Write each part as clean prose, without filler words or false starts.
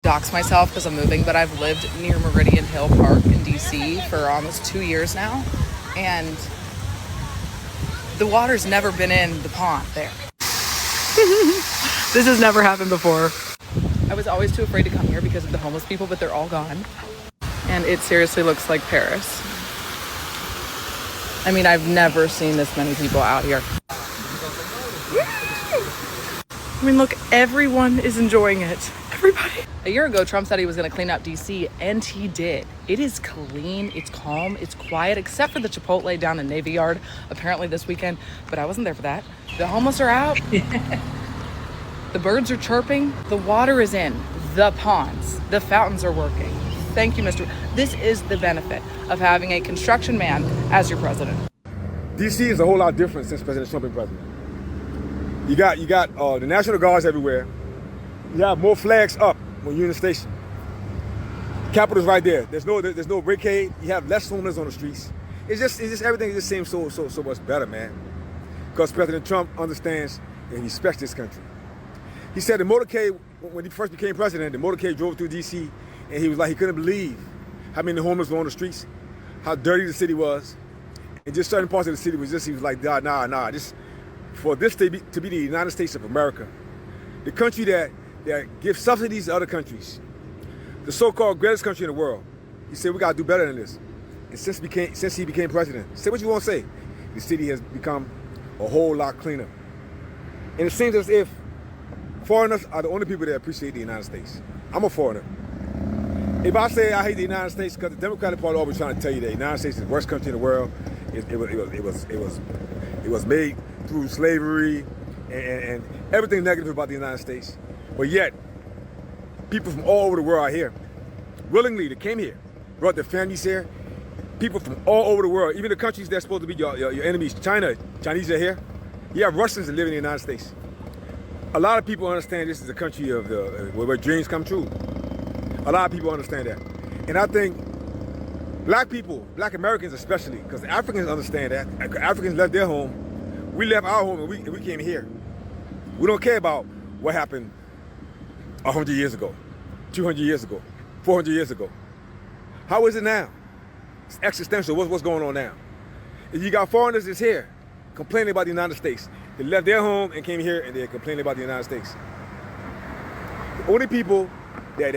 dox myself because I'm moving, but I've lived near Meridian Hill Park in DC for almost 2 years now, and the water's never been in the pond there. This has never happened before. I was always too afraid to come here because of the homeless people, but they're all gone. And it seriously looks like Paris. I mean, I've never seen this many people out here. I mean, look, everyone is enjoying it. Everybody. A year ago, Trump said he was going to clean up DC, and he did. It is clean, it's calm, it's quiet, except for the Chipotle down in Navy Yard, apparently this weekend, but I wasn't there for that. The homeless are out. The birds are chirping. The water is in. The ponds. The fountains are working. Thank you, Mr. This is the benefit of having a construction man as your president. DC is a whole lot different since President Trump been president. You got the National Guards everywhere. You have more flags up when you're in the station. Capitol's right there. There's no barricade. You have less homeless on the streets. It's just everything just seems so much better, man. Because President Trump understands and respects this country. He said the motorcade, when he first became president, the motorcade drove through DC, and he was like, he couldn't believe how many homeless were on the streets, how dirty the city was, and just certain parts of the city was just, he was like, nah, for this to be the United States of America, the country that gives subsidies to other countries, the so-called greatest country in the world. He said, we gotta do better than this. And since he became president, say what you want to say, the city has become a whole lot cleaner. And it seems as if foreigners are the only people that appreciate the United States. I'm a foreigner. If I say I hate the United States, because the Democratic Party always trying to tell you that the United States is the worst country in the world. It was made through slavery and everything negative about the United States. But yet, people from all over the world are here. Willingly, they came here, brought their families here. People from all over the world, even the countries that's supposed to be your enemies, Chinese are here. You have Russians that live in the United States. A lot of people understand this is a country of where dreams come true. A lot of people understand that. And I think black people, black Americans especially, because the Africans understand that. Africans left their home. We left our home and we came here. We don't care about what happened 100 years ago, 200 years ago, 400 years ago. How is it now? It's existential. What's going on now? If you got foreigners that's here complaining about the United States, they left their home and came here and they're complaining about the United States. The only people that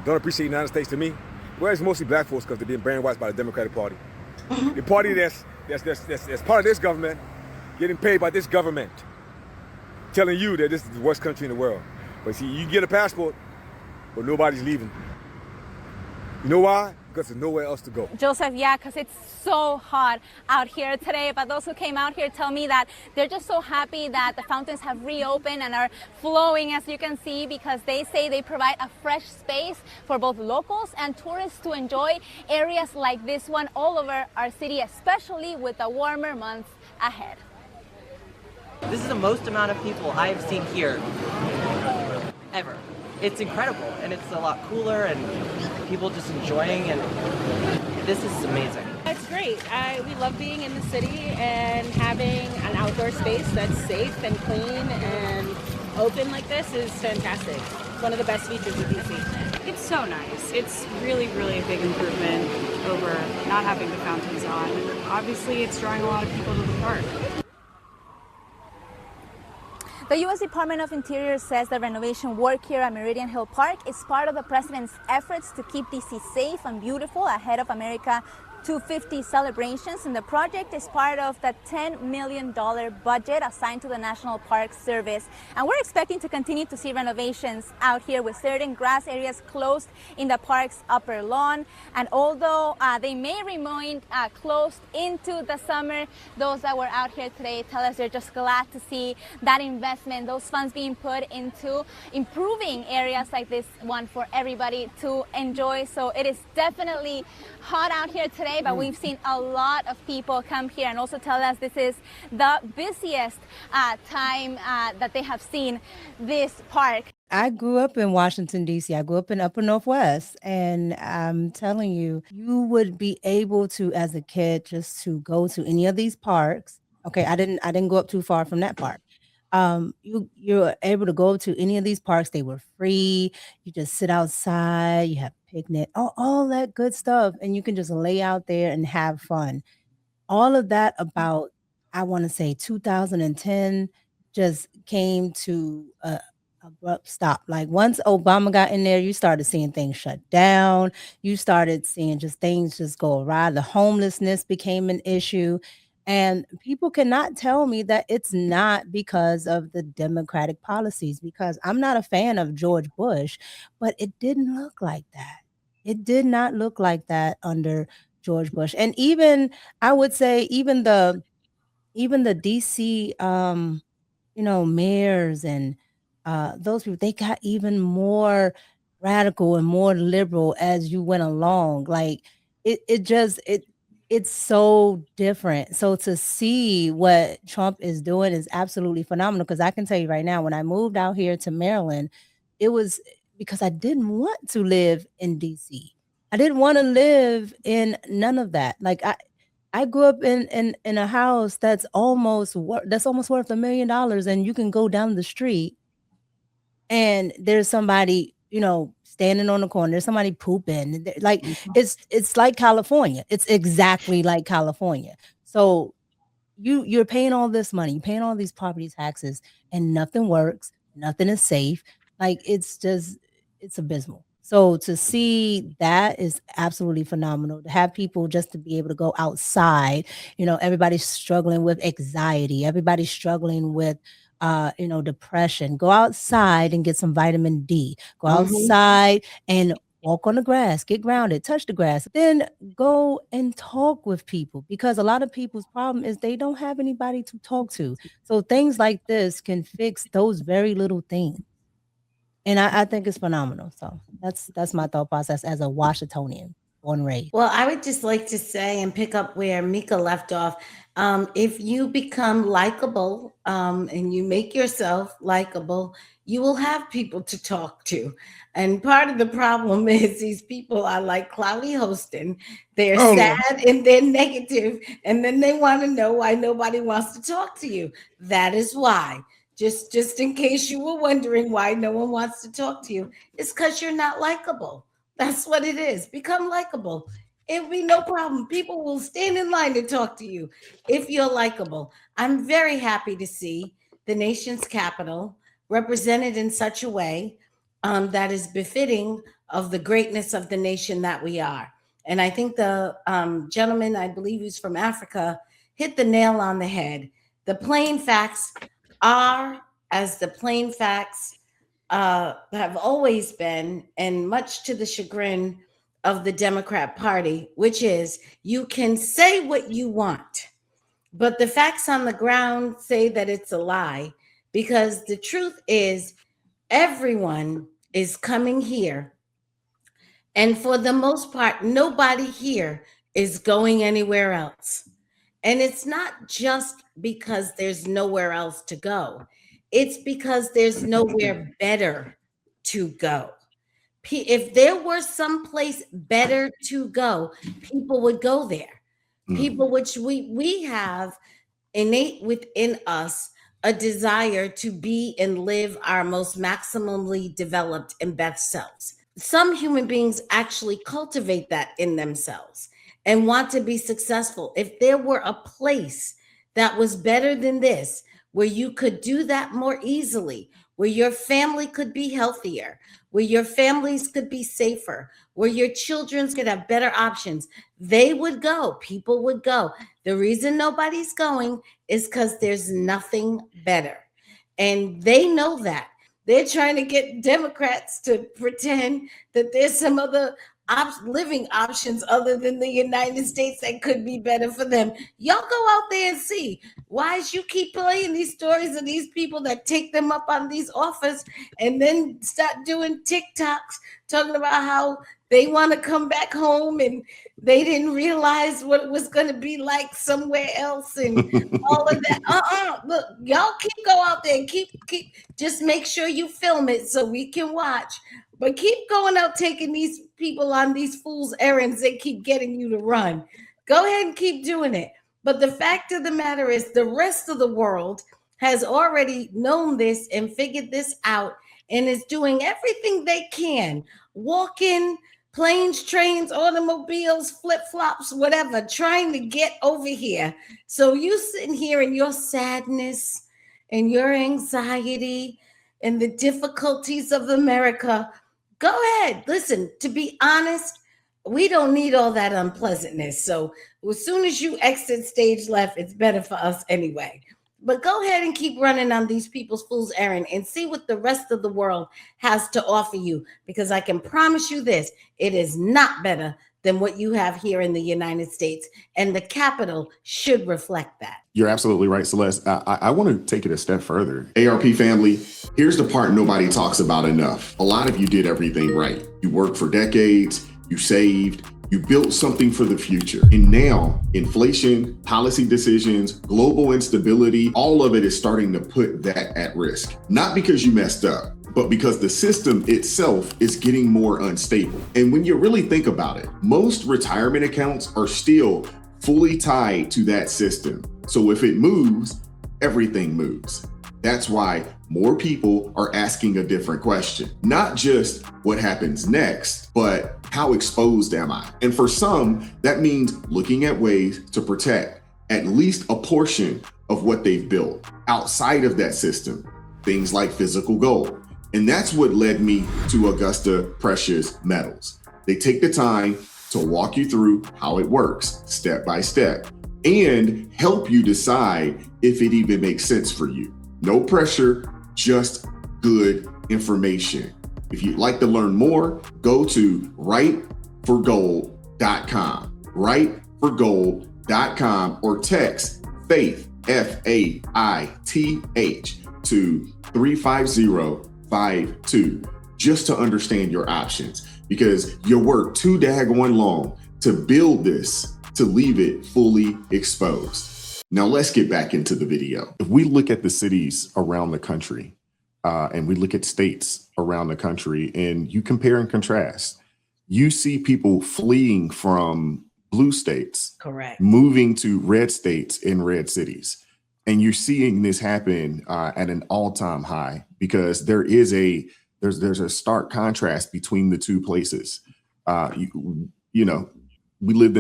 don't appreciate the United States to me, well, it's mostly black folks because they're being brainwashed by the Democratic Party. The party that's part of this government, getting paid by this government, telling you that this is the worst country in the world. But see, you get a passport, but nobody's leaving. You know why? Because there's nowhere else to go. Joseph, yeah, because it's so hot out here today. But those who came out here tell me that they're just so happy that the fountains have reopened and are flowing, as you can see, because they say they provide a fresh space for both locals and tourists to enjoy areas like this one all over our city, especially with the warmer months ahead. This is the most amount of people I've seen here ever. It's incredible, and it's a lot cooler, and people just enjoying, and this is amazing. It's great. We love being in the city and having an outdoor space that's safe and clean and open like this is fantastic. It's one of the best features of DC. It's so nice. It's really, really a big improvement over not having the fountains on. Obviously, it's drawing a lot of people to the park. The U.S. Department of Interior says the renovation work here at Meridian Hill Park is part of the president's efforts to keep D.C. safe and beautiful ahead of America 250 celebrations, and the project is part of the $10 million budget assigned to the National Park Service. And we're expecting to continue to see renovations out here with certain grass areas closed in the park's upper lawn. And although they may remain closed into the summer, those that were out here today tell us they're just glad to see that investment, those funds being put into improving areas like this one for everybody to enjoy. So it is definitely hot out here today, but we've seen a lot of people come here and also tell us this is the busiest time that they have seen this park. I grew up in Washington, D.C. I grew up in Upper Northwest, and I'm telling you, you would be able to, as a kid, just to go to any of these parks. Okay, I didn't go up too far from that park, You're able to go to any of these parks. They were free. You just sit outside, you have picnic, all that good stuff, and you can just lay out there and have fun. All of that about, I want to say 2010 just came to a abrupt stop. Like once Obama got in there, you started seeing things shut down. You started seeing just things just go awry. The homelessness became an issue. And people cannot tell me that it's not because of the Democratic policies, because I'm not a fan of George Bush, but it didn't look like that. It did not look like that under George Bush. And even, I would say, even the DC, mayors and those people, they got even more radical and more liberal as you went along. Like it's so different. So to see what Trump is doing is absolutely phenomenal. Because I can tell you right now, when I moved out here to Maryland, it was because I didn't want to live in DC. I didn't want to live in none of that. Like I grew up in a house that's almost worth $1 million, and you can go down the street and there's somebody, standing on the corner. There's somebody pooping. Like it's like California. It's exactly like California. So you're paying all this money, you're paying all these property taxes, and nothing works, nothing is safe. Like it's abysmal. So to see that is absolutely phenomenal. To have people just to be able to go outside, everybody's struggling with anxiety, everybody's struggling with depression. Go outside and get some vitamin D. Go outside and walk on the grass, get grounded, touch the grass, then go and talk with people, because a lot of people's problem is they don't have anybody to talk to. So things like this can fix those very little things. And I think it's phenomenal. So that's my thought process as a Washingtonian, born and raised. Well, I would just like to say and pick up where Mika left off. If you become likable and you make yourself likable, you will have people to talk to. And part of the problem is these people are like Cloudy Hostin. They're Oh Lord. sad and they're negative, and then they want to know why nobody wants to talk to you. That is why. Just in case you were wondering why no one wants to talk to you, it's because you're not likable. That's what it is. Become likable. It'll be no problem. People will stand in line to talk to you if you're likable. I'm very happy to see the nation's capital represented in such a way that is befitting of the greatness of the nation that we are. And I think the gentleman, I believe he's from Africa, hit the nail on the head. The plain facts are as the plain facts have always been, and much to the chagrin of the Democrat Party, which is you can say what you want, but the facts on the ground say that it's a lie, because the truth is everyone is coming here. And for the most part, nobody here is going anywhere else. And it's not just because there's nowhere else to go. It's because there's nowhere better to go. If there were someplace better to go, people would go there. People, which we have innate within us a desire to be and live our most maximally developed and best selves. Some human beings actually cultivate that in themselves and want to be successful. If there were a place that was better than this, where you could do that more easily, where your family could be healthier, where your families could be safer, where your children could have better options, they would go. People would go. The reason nobody's going is because there's nothing better. And they know that. They're trying to get Democrats to pretend that there's some other living options other than the United States that could be better for them. Y'all go out there and see. Why is you keep playing these stories of these people that take them up on these offers and then start doing TikToks talking about how they want to come back home and they didn't realize what it was going to be like somewhere else and all of that. Look, y'all go out there and keep just make sure you film it so we can watch. But keep going out taking these people on these fool's errands they keep getting you to run. Go ahead and keep doing it. But the fact of the matter is the rest of the world has already known this and figured this out and is doing everything they can, walking, planes, trains, automobiles, flip-flops, whatever, trying to get over here. So you sitting here in your sadness and your anxiety and the difficulties of America, go ahead. Listen, to be honest, we don't need all that unpleasantness. So as soon as you exit stage left, it's better for us anyway. But go ahead and keep running on these people's fool's errand and see what the rest of the world has to offer you. Because I can promise you this, it is not better than what you have here in the United States. And the capital should reflect that. You're absolutely right, Celeste. I want to take it a step further. ARP family, here's the part nobody talks about enough. A lot of you did everything right. You worked for decades, you saved, you built something for the future. And now inflation, policy decisions, global instability, all of it is starting to put that at risk. Not because you messed up, but because the system itself is getting more unstable. And when you really think about it, most retirement accounts are still fully tied to that system. So if it moves, everything moves. That's why more people are asking a different question. Not just what happens next, but how exposed am I? And for some, that means looking at ways to protect at least a portion of what they've built outside of that system, things like physical gold. And that's what led me to Augusta Precious Metals. They take the time to walk you through how it works step by step and help you decide if it even makes sense for you. No pressure, just good information. If you'd like to learn more, go to writeforgold.com, writeforgold.com, or text FAITH, FAITH, to 35052 just to understand your options, because you worked too daggone long to build this, to leave it fully exposed. Now let's get back into the video. If we look at the cities around the country and we look at states around the country and you compare and contrast, you see people fleeing from blue states, correct, moving to red states in red cities. And you're seeing this happen at an all-time high because there's a stark contrast between the two places. You know, I lived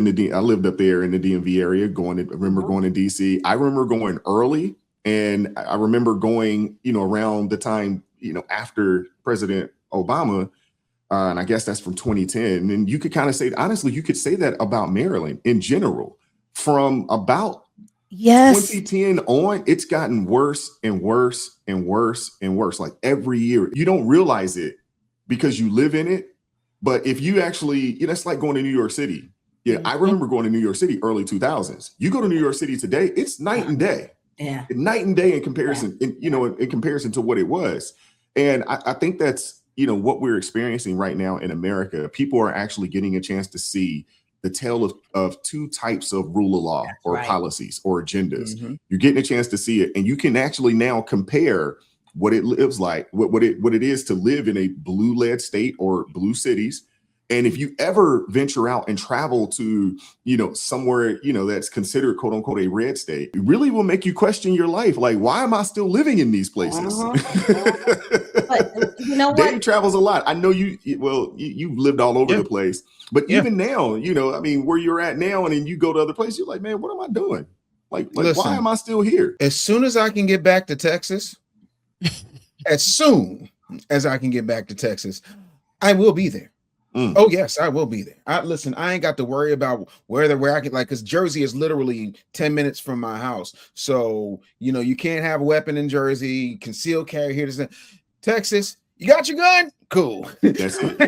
up there in the DMV area, going to DC. I remember going early, and I remember going, around the time, after President Obama, and I guess that's from 2010. And you could kind of say, honestly, you could say that about Maryland in general. From about 2010 on, it's gotten worse and worse and worse and worse. Like every year, you don't realize it because you live in it. But if you actually, it's like going to New York City. Yeah, I remember going to New York City early 2000s. You go to New York City today, it's night and day. Yeah, night and day in comparison, in comparison to what it was. And I think that's, what we're experiencing right now in America. People are actually getting a chance to see the tale of two types of rule of law policies or agendas. Mm-hmm. You're getting a chance to see it, and you can actually now compare what it lives like, what it is to live in a blue-led state or blue cities. And if you ever venture out and travel to, somewhere, that's considered quote unquote a red state, it really will make you question your life. Like, why am I still living in these places? But you know what? Dave travels a lot. I know you've lived all over the place, but even now, where you're at now, and then you go to other places, you're like, man, what am I doing? Like listen, why am I still here? As soon as I can get back to Texas, as soon as I can get back to Texas, I will be there. Oh yes, I will be there. Listen, I ain't got to worry about where I can, because Jersey is literally 10 minutes from my house. So, you can't have a weapon in Jersey, concealed carry here. Texas, you got your gun? Cool. That's it.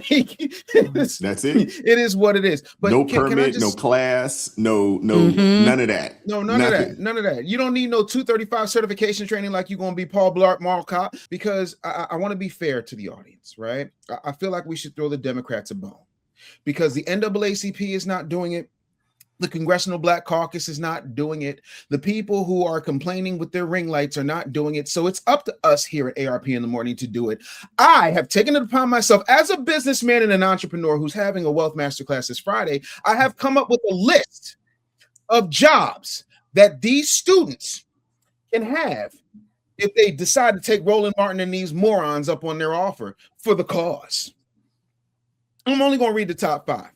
That's it. It is what it is. But no permit, no class, no, none of that. No, none of that. You don't need no 235 certification training like you're going to be Paul Blart Mall Cop, because I want to be fair to the audience, right? I feel like we should throw the Democrats a bone because the NAACP is not doing it. The Congressional Black Caucus is not doing it. The people who are complaining with their ring lights are not doing it. So it's up to us here at ARP in the Morning to do it. I have taken it upon myself as a businessman and an entrepreneur who's having a wealth masterclass this Friday. I have come up with a list of jobs that these students can have if they decide to take Roland Martin and these morons up on their offer for the cause. I'm only going to read the top 5.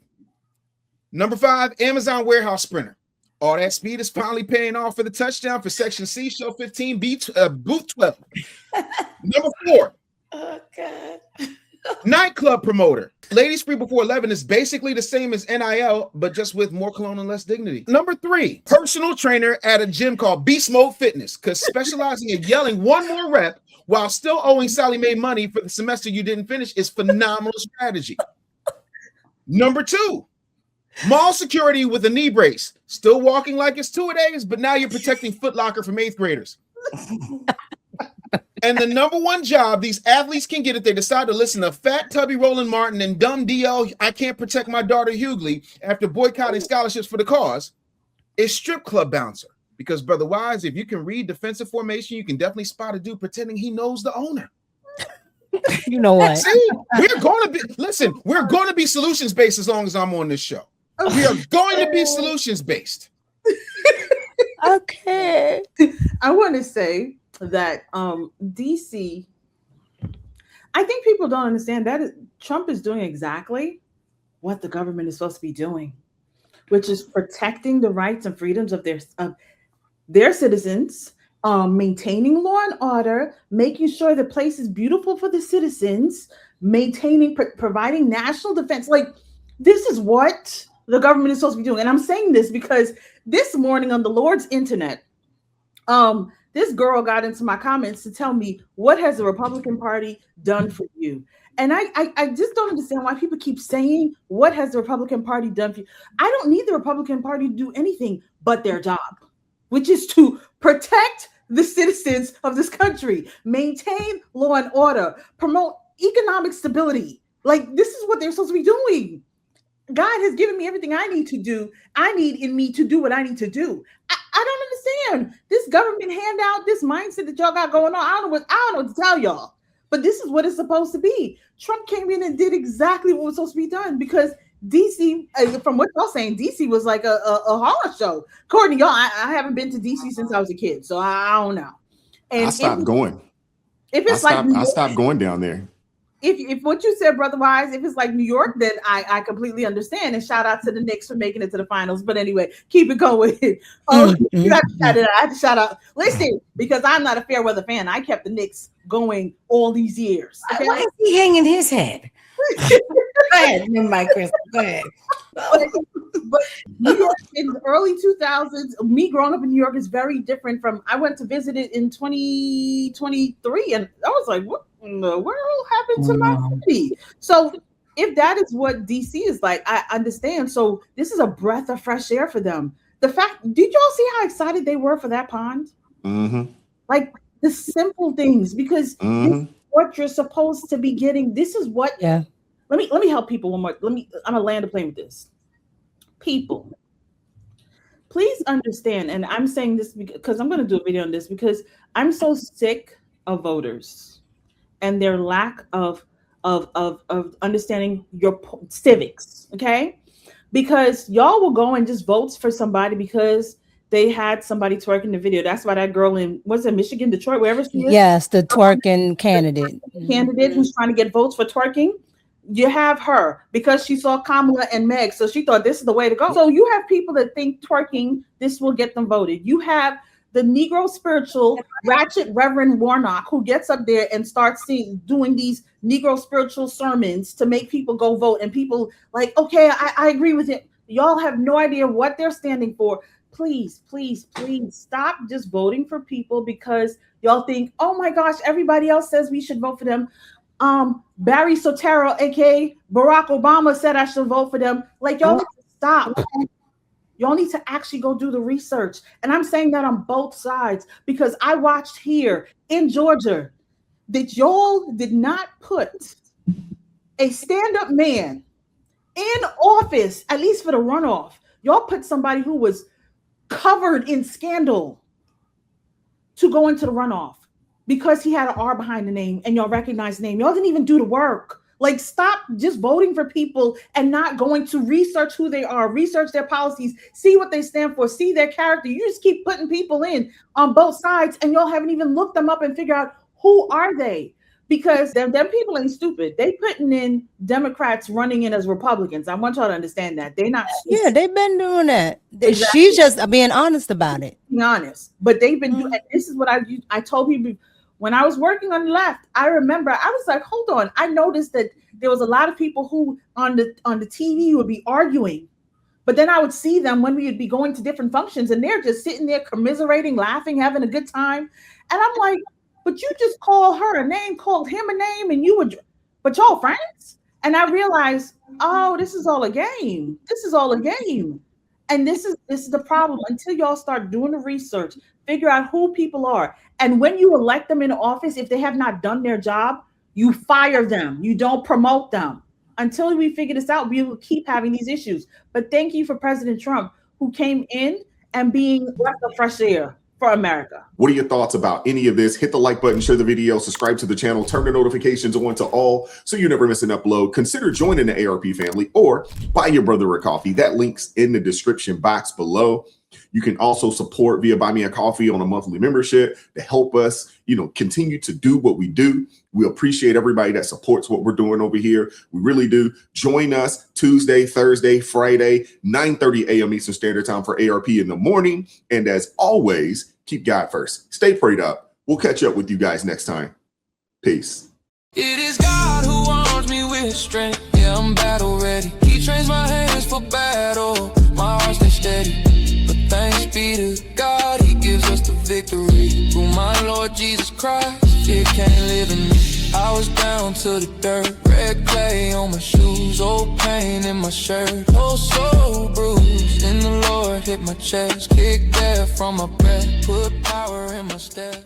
Number 5, Amazon warehouse sprinter. All that speed is finally paying off for the touchdown for Section C, Show 15, Booth 12. Number 4. Oh, God. Nightclub promoter. Ladies Free Before 11 is basically the same as NIL, but just with more cologne and less dignity. Number 3, personal trainer at a gym called Beast Mode Fitness, because specializing in yelling one more rep while still owing Sally Mae money for the semester you didn't finish is phenomenal strategy. Number 2, mall security with a knee brace. Still walking like it's 2-a-days, but now you're protecting Foot Locker from 8th graders. And the number 1 job these athletes can get if they decide to listen to fat, tubby Roland Martin and dumb DL, I can't protect my daughter Hughley after boycotting scholarships for the cause, is strip club bouncer. Because, Brother Wise, if you can read defensive formation, you can definitely spot a dude pretending he knows the owner. You know what? See, we're going to be solutions-based as long as I'm on this show. We are going to be solutions-based. Okay. I want to say that DC, I think people don't understand that Trump is doing exactly what the government is supposed to be doing, which is protecting the rights and freedoms of their citizens, maintaining law and order, making sure the place is beautiful for the citizens, providing national defense. Like, this is what the government is supposed to be doing. And I'm saying this because this morning on the Lord's internet, this girl got into my comments to tell me, what has the Republican Party done for you? And I just don't understand why people keep saying, what has the Republican Party done for you? I don't need the Republican Party to do anything but their job, which is to protect the citizens of this country, maintain law and order, promote economic stability. Like, this is what they're supposed to be doing. God has given me everything I need to do. I need in me to do what I need to do. I don't understand this government handout, this mindset that y'all got going on. I don't know what to tell y'all, but this is what it's supposed to be. Trump came in and did exactly what was supposed to be done because DC, from what y'all saying, DC was like a horror show. According to y'all, I haven't been to DC since I was a kid, so I don't know. And I stopped going. If it's I stopped going down there. If what you said, Brother Wise, if it's like New York, then I completely understand. And shout out to the Knicks for making it to the finals. But anyway, keep it going. I have to shout out. Listen, because I'm not a fair weather fan. I kept the Knicks going all these years. Okay? Why is he hanging his head? Go ahead, Mike Chris. Go ahead. But New York in the early 2000s, me growing up in New York is very different from. I went to visit it in 2023, and I was like, what in the world happened to my city? So if that is what DC is like, I understand. So this is a breath of fresh air for them. The fact, did y'all see how excited they were for that pond? Mm-hmm. Like the simple things, because this is what you're supposed to be getting. This is what. Yeah. Let me help people one more. I'm gonna land a plane with this. People, please understand, and I'm saying this because I'm gonna do a video on this because I'm so sick of voters and their lack of understanding your civics. Okay, because y'all will go and just vote for somebody because they had somebody twerking the video. That's why that girl in Michigan, Detroit, wherever she is. Yes, the twerking candidate Who's trying to get votes for twerking. You have her because she saw Kamala and Meg, so she thought this is the way to go. So you have people that think twerking, this will get them voted. You have the Negro spiritual ratchet Reverend Warnock who gets up there and starts doing these Negro spiritual sermons to make people go vote. And people like, okay, I agree with it. Y'all have no idea what they're standing for. Please, please, please stop just voting for people because y'all think, oh my gosh, everybody else says we should vote for them. Barry Soetoro, aka Barack Obama, said I should vote for them. Like, y'all need to stop. Y'all need to actually go do the research. And I'm saying that on both sides because I watched here in Georgia that y'all did not put a stand-up man in office, at least for the runoff. Y'all put somebody who was covered in scandal to go into the runoff. Because he had an R behind the name and y'all recognize the name. Y'all didn't even do the work. Like, stop just voting for people and not going to research who they are, research their policies, see what they stand for, see their character. You just keep putting people in on both sides, and y'all haven't even looked them up and figure out who are they. Because them people ain't stupid. They putting in Democrats running in as Republicans. I want y'all to understand that. They're not stupid. Yeah, they've been doing that. Exactly. She's just being honest about it. Being honest. But they've been doing, and this is what I told people when I was working on the left. I remember I was like, hold on. I noticed that there was a lot of people who on the TV would be arguing. But then I would see them when we would be going to different functions, and they're just sitting there commiserating, laughing, having a good time. And I'm like, but you just called her a name, called him a name, and you would, but y'all friends? And I realized, oh, this is all a game. This is all a game. And this is the problem. Until y'all start doing the research, figure out who people are. And when you elect them in office, if they have not done their job, you fire them. You don't promote them. Until we figure this out, we will keep having these issues. But thank you for President Trump, who came in and being a breath of fresh air for America. What are your thoughts about any of this? Hit the like button, share the video, subscribe to the channel, turn the notifications on to all so you never miss an upload. Consider joining the ARP family or buy your brother a coffee. That link's in the description box below. You can also support via Buy Me a Coffee on a monthly membership to help us, continue to do what we do. We appreciate everybody that supports what we're doing over here. We really do. Join us Tuesday, Thursday, Friday, 9:30 a.m. Eastern Standard Time for ARP in the morning. And as always, keep God first. Stay prayed up. We'll catch up with you guys next time. Peace. It is God who arms me with strength. Yeah, I'm battle ready. He trains my hands for battle. My heart stays steady. But thanks be to God, he gives us the victory. Through my Lord Jesus Christ, fear can't live in me. I was down to the dirt, red clay on my shoes, old pain in my shirt, oh so bruised. And the Lord hit my chest, kicked air from my breath, put power in my step.